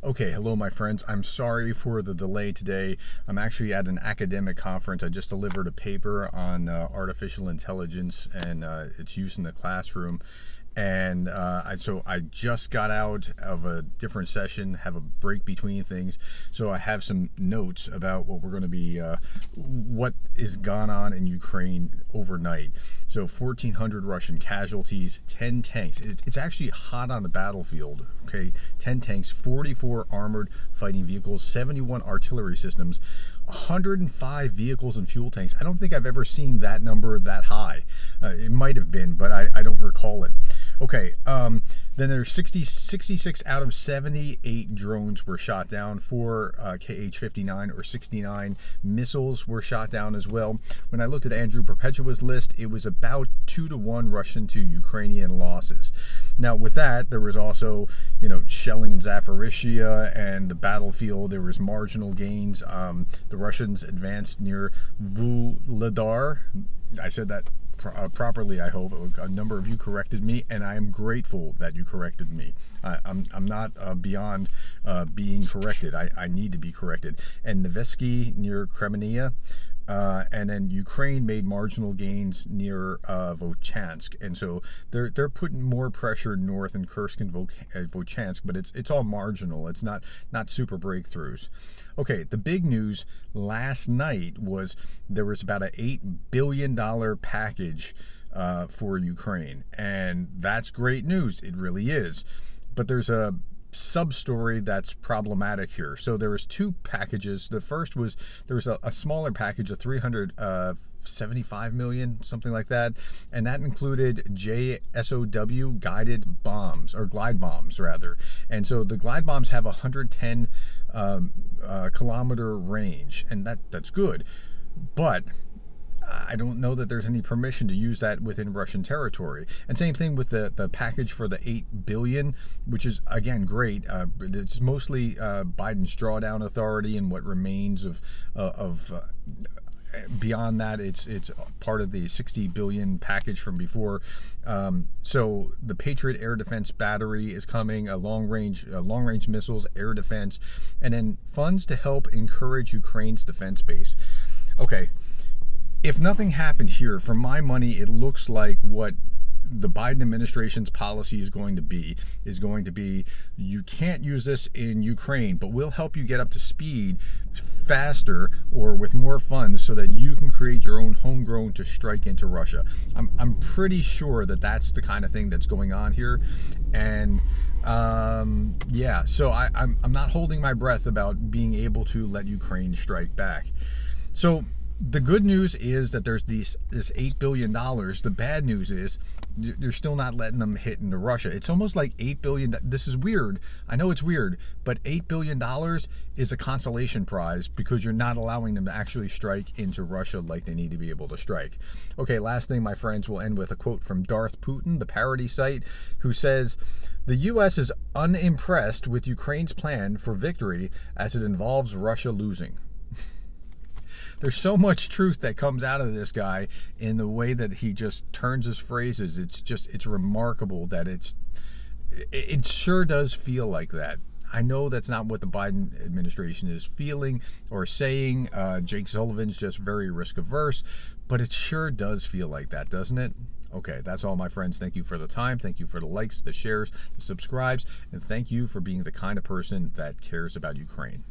Okay, hello my friends. I'm sorry for the delay today. I'm actually at an academic conference. I just delivered a paper on artificial intelligence and its use in the classroom. And so I just got out of a different session, have a break between things. So I have some notes about what we're going to be, what is gone on in Ukraine overnight. So 1,400 Russian casualties, 10 tanks. It's actually hot on the battlefield, okay? 10 tanks, 44 armored fighting vehicles, 71 artillery systems, 105 vehicles and fuel tanks. I don't think I've ever seen that number that high. It might have been, but I don't recall it. Okay, then there's 66 out of 78 drones were shot down. 4 Kh-59 or 69 missiles were shot down as well. When I looked at Andrew Perpetua's list, it was about 2-to-1 Russian to Ukrainian losses. Now, with that, there was also, shelling in Zaporizhia and the battlefield. There was marginal gains. The Russians advanced near Vuhledar. I said that properly, I hope. A number of you corrected me, and I am grateful that you corrected me. I'm not beyond being corrected. I need to be corrected. And Nevesky near Crimea, and then Ukraine made marginal gains near Volchansk, and so they're putting more pressure north in Kursk and Volchansk, but it's all marginal. It's not super breakthroughs. Okay, the big news last night was there was about an $8 billion package for Ukraine, and that's great news. It really is. But there's a sub-story that's problematic here. So there was 2 packages. The first was there was a smaller package of 375 million, something like that, and that included JSOW guided bombs, or glide bombs rather. And so the glide bombs have a 110 kilometer range, and that's good, but I don't know that there's any permission to use that within Russian territory. And same thing with the package for the $8 billion, which is, again, great. It's mostly Biden's drawdown authority and what remains of beyond that, it's part of the $60 billion package from before. So the Patriot air defense battery is coming, long range missiles, air defense, and then funds to help encourage Ukraine's defense base. Okay. If nothing happened here, for my money, it looks like what the Biden administration's policy is going to be you can't use this in Ukraine, but we'll help you get up to speed faster or with more funds so that you can create your own homegrown to strike into Russia. I'm pretty sure that that's the kind of thing that's going on here. And yeah, so I'm not holding my breath about being able to let Ukraine strike back. So the good news is that there's this $8 billion. The bad news is you're still not letting them hit into Russia. It's almost like $8 billion. This is weird. I know it's weird, but $8 billion is a consolation prize because you're not allowing them to actually strike into Russia like they need to be able to strike. Okay, last thing, my friends, we'll end with a quote from Darth Putin, the parody site, who says, "The U.S. is unimpressed with Ukraine's plan for victory as it involves Russia losing." There's so much truth that comes out of this guy in the way that he just turns his phrases. It's remarkable that it sure does feel like that. I know that's not what the Biden administration is feeling or saying. Jake Sullivan's just very risk averse, but it sure does feel like that, doesn't it? Okay, that's all, my friends. Thank you for the time. Thank you for the likes, the shares, the subscribes, and thank you for being the kind of person that cares about Ukraine.